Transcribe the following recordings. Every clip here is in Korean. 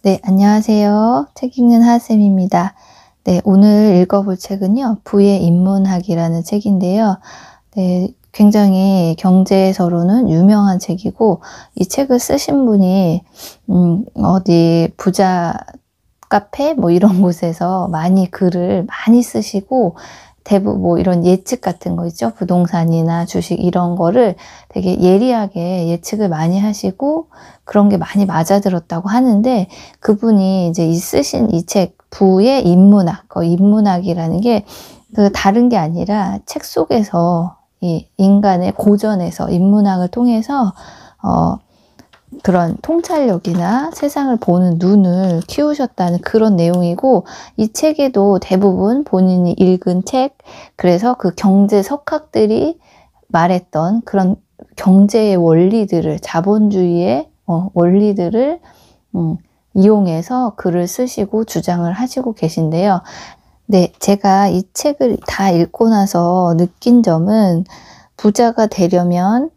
네, 안녕하세요. 책 읽는 하쌤입니다. 네, 오늘 읽어볼 책은요, 부의 인문학이라는 책인데요. 네, 굉장히 경제에서로는 유명한 책이고, 이 책을 쓰신 분이, 어디 부자 카페 뭐 이런 곳에서 많이 글을 많이 쓰시고, 대부분 뭐 이런 예측 같은 거 있죠? 부동산이나 주식 이런 거를 되게 예리하게 예측을 많이 하시고 그런 게 많이 맞아들었다고 하는데, 그분이 이제 쓰신 이 책 부의 인문학, 인문학이라는 게 그 다른 게 아니라 책 속에서 이 인간의 고전에서 인문학을 통해서 그런 통찰력이나 세상을 보는 눈을 키우셨다는 그런 내용이고, 이 책에도 대부분 본인이 읽은 책, 그래서 그 경제 석학들이 말했던 그런 경제의 원리들을, 자본주의의 원리들을 이용해서 글을 쓰시고 주장을 하시고 계신데요. 네, 제가 이 책을 다 읽고 나서 느낀 점은, 부자가 되려면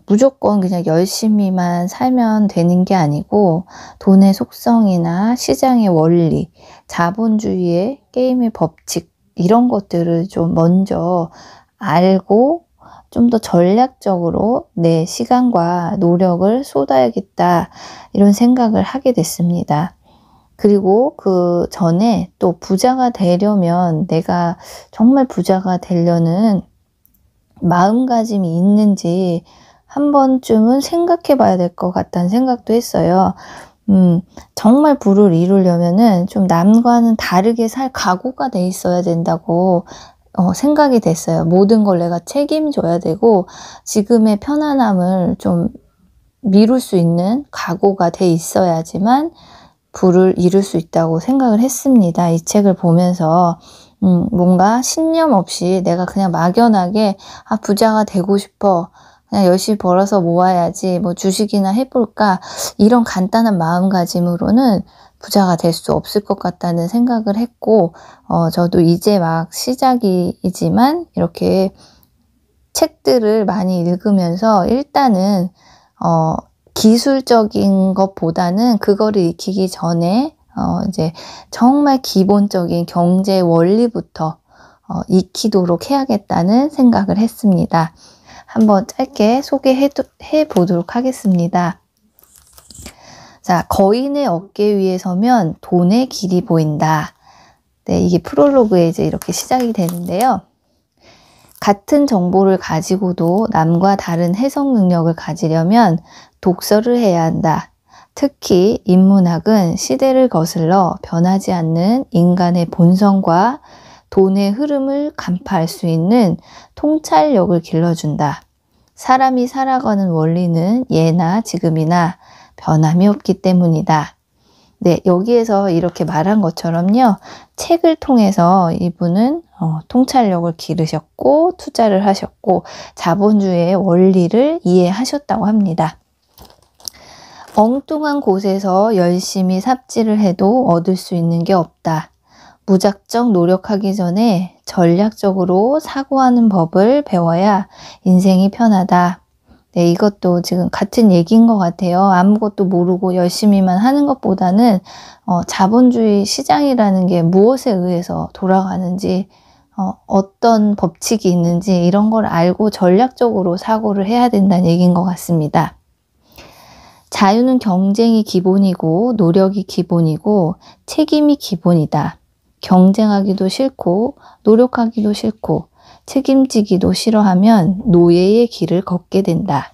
무조건 그냥 열심히만 살면 되는 게 아니고, 돈의 속성이나 시장의 원리, 자본주의의 게임의 법칙, 이런 것들을 좀 먼저 알고 좀 더 전략적으로 내 시간과 노력을 쏟아야겠다, 이런 생각을 하게 됐습니다. 그리고 그 전에 또 부자가 되려면 내가 정말 부자가 되려는 마음가짐이 있는지 한 번쯤은 생각해 봐야 될 것 같다는 생각도 했어요. 정말 부를 이루려면은 좀 남과는 다르게 살 각오가 돼 있어야 된다고 생각이 됐어요. 모든 걸 내가 책임져야 되고, 지금의 편안함을 좀 미룰 수 있는 각오가 돼 있어야지만 부를 이룰 수 있다고 생각을 했습니다. 이 책을 보면서 뭔가 신념 없이 내가 그냥 막연하게 부자가 되고 싶어, 그냥 열심히 벌어서 모아야지, 뭐 주식이나 해볼까, 이런 간단한 마음가짐으로는 부자가 될 수 없을 것 같다는 생각을 했고, 저도 이제 막 시작이지만 이렇게 책들을 많이 읽으면서 일단은 기술적인 것보다는 그거를 익히기 전에 이제 정말 기본적인 경제 원리부터 익히도록 해야겠다는 생각을 했습니다. 한번 짧게 소개해 보도록 하겠습니다. 자, 거인의 어깨 위에 서면 돈의 길이 보인다. 네, 이게 프롤로그에 이제 이렇게 시작이 되는데요. 같은 정보를 가지고도 남과 다른 해석 능력을 가지려면 독서를 해야 한다. 특히 인문학은 시대를 거슬러 변하지 않는 인간의 본성과 돈의 흐름을 간파할 수 있는 통찰력을 길러준다. 사람이 살아가는 원리는 예나 지금이나 변함이 없기 때문이다. 네, 여기에서 이렇게 말한 것처럼요, 책을 통해서 이분은 통찰력을 기르셨고 투자를 하셨고 자본주의의 원리를 이해하셨다고 합니다. 엉뚱한 곳에서 열심히 삽질을 해도 얻을 수 있는 게 없다. 무작정 노력하기 전에 전략적으로 사고하는 법을 배워야 인생이 편하다. 네, 이것도 지금 같은 얘기인 것 같아요. 아무것도 모르고 열심히만 하는 것보다는 자본주의 시장이라는 게 무엇에 의해서 돌아가는지, 어떤 법칙이 있는지 이런 걸 알고 전략적으로 사고를 해야 된다는 얘기인 것 같습니다. 자유는 경쟁이 기본이고 노력이 기본이고 책임이 기본이다. 경쟁하기도 싫고 노력하기도 싫고 책임지기도 싫어하면 노예의 길을 걷게 된다.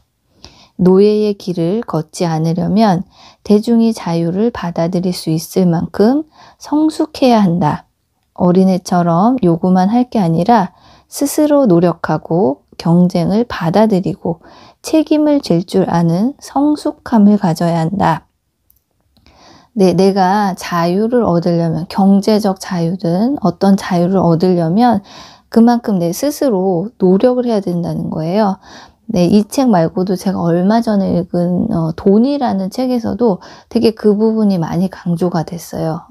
노예의 길을 걷지 않으려면 대중이 자유를 받아들일 수 있을 만큼 성숙해야 한다. 어린애처럼 요구만 할 게 아니라 스스로 노력하고 경쟁을 받아들이고 책임을 질 줄 아는 성숙함을 가져야 한다. 네, 내가 자유를 얻으려면, 경제적 자유든 어떤 자유를 얻으려면 그만큼 내 스스로 노력을 해야 된다는 거예요. 네, 이 책 말고도 제가 얼마 전에 읽은 돈이라는 책에서도 되게 그 부분이 많이 강조가 됐어요.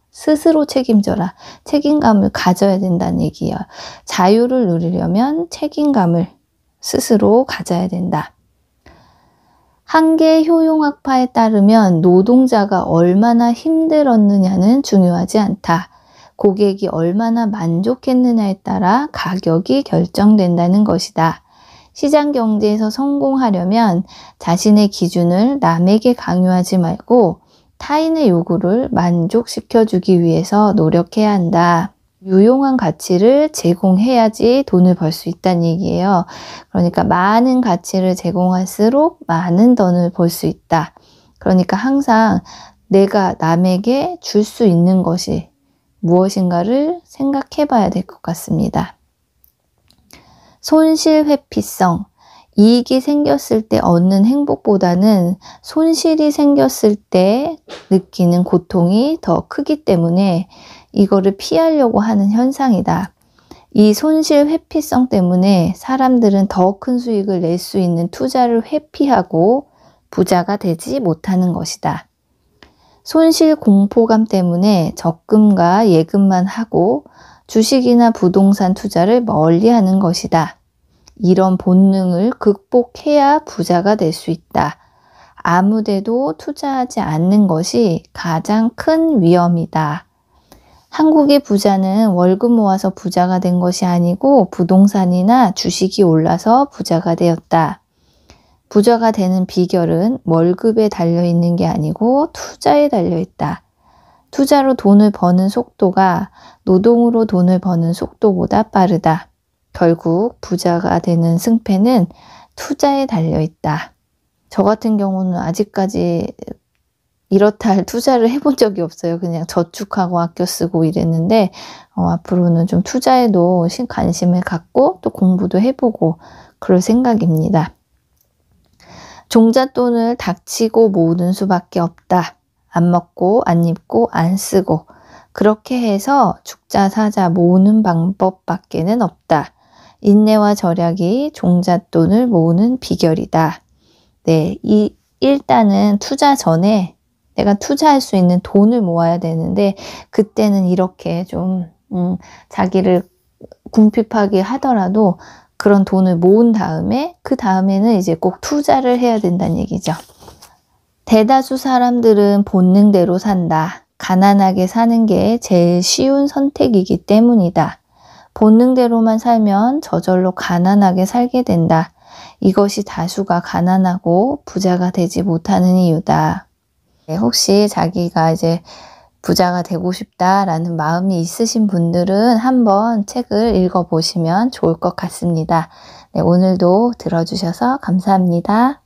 스스로 책임져라. 책임감을 가져야 된다는 얘기예요. 자유를 누리려면 책임감을 스스로 가져야 된다. 한계 효용학파에 따르면 노동자가 얼마나 힘들었느냐는 중요하지 않다. 고객이 얼마나 만족했느냐에 따라 가격이 결정된다는 것이다. 시장 경제에서 성공하려면 자신의 기준을 남에게 강요하지 말고 타인의 요구를 만족시켜주기 위해서 노력해야 한다. 유용한 가치를 제공해야지 돈을 벌 수 있다는 얘기예요. 그러니까 많은 가치를 제공할수록 많은 돈을 벌 수 있다. 그러니까 항상 내가 남에게 줄 수 있는 것이 무엇인가를 생각해 봐야 될 것 같습니다. 손실 회피성. 이익이 생겼을 때 얻는 행복보다는 손실이 생겼을 때 느끼는 고통이 더 크기 때문에 이거를 피하려고 하는 현상이다. 이 손실 회피성 때문에 사람들은 더 큰 수익을 낼 수 있는 투자를 회피하고 부자가 되지 못하는 것이다. 손실 공포감 때문에 적금과 예금만 하고 주식이나 부동산 투자를 멀리하는 것이다. 이런 본능을 극복해야 부자가 될 수 있다. 아무데도 투자하지 않는 것이 가장 큰 위험이다. 한국의 부자는 월급 모아서 부자가 된 것이 아니고 부동산이나 주식이 올라서 부자가 되었다. 부자가 되는 비결은 월급에 달려있는 게 아니고 투자에 달려있다. 투자로 돈을 버는 속도가 노동으로 돈을 버는 속도보다 빠르다. 결국 부자가 되는 승패는 투자에 달려있다. 저 같은 경우는 아직까지 이렇다 할 투자를 해본 적이 없어요. 그냥 저축하고 아껴 쓰고 이랬는데 앞으로는 좀 투자에도 관심을 갖고 또 공부도 해보고 그럴 생각입니다. 종잣돈을 닥치고 모으는 수밖에 없다. 안 먹고 안 입고 안 쓰고 그렇게 해서 죽자 사자 모으는 방법밖에는 없다. 인내와 절약이 종잣돈을 모으는 비결이다. 네, 일단은 투자 전에 내가 투자할 수 있는 돈을 모아야 되는데 그때는 이렇게 좀 자기를 궁핍하게 하더라도 그런 돈을 모은 다음에 그 다음에는 이제 꼭 투자를 해야 된다는 얘기죠. 대다수 사람들은 본능대로 산다. 가난하게 사는 게 제일 쉬운 선택이기 때문이다. 본능대로만 살면 저절로 가난하게 살게 된다. 이것이 다수가 가난하고 부자가 되지 못하는 이유다. 혹시 자기가 이제 부자가 되고 싶다라는 마음이 있으신 분들은 한번 책을 읽어보시면 좋을 것 같습니다. 네, 오늘도 들어주셔서 감사합니다.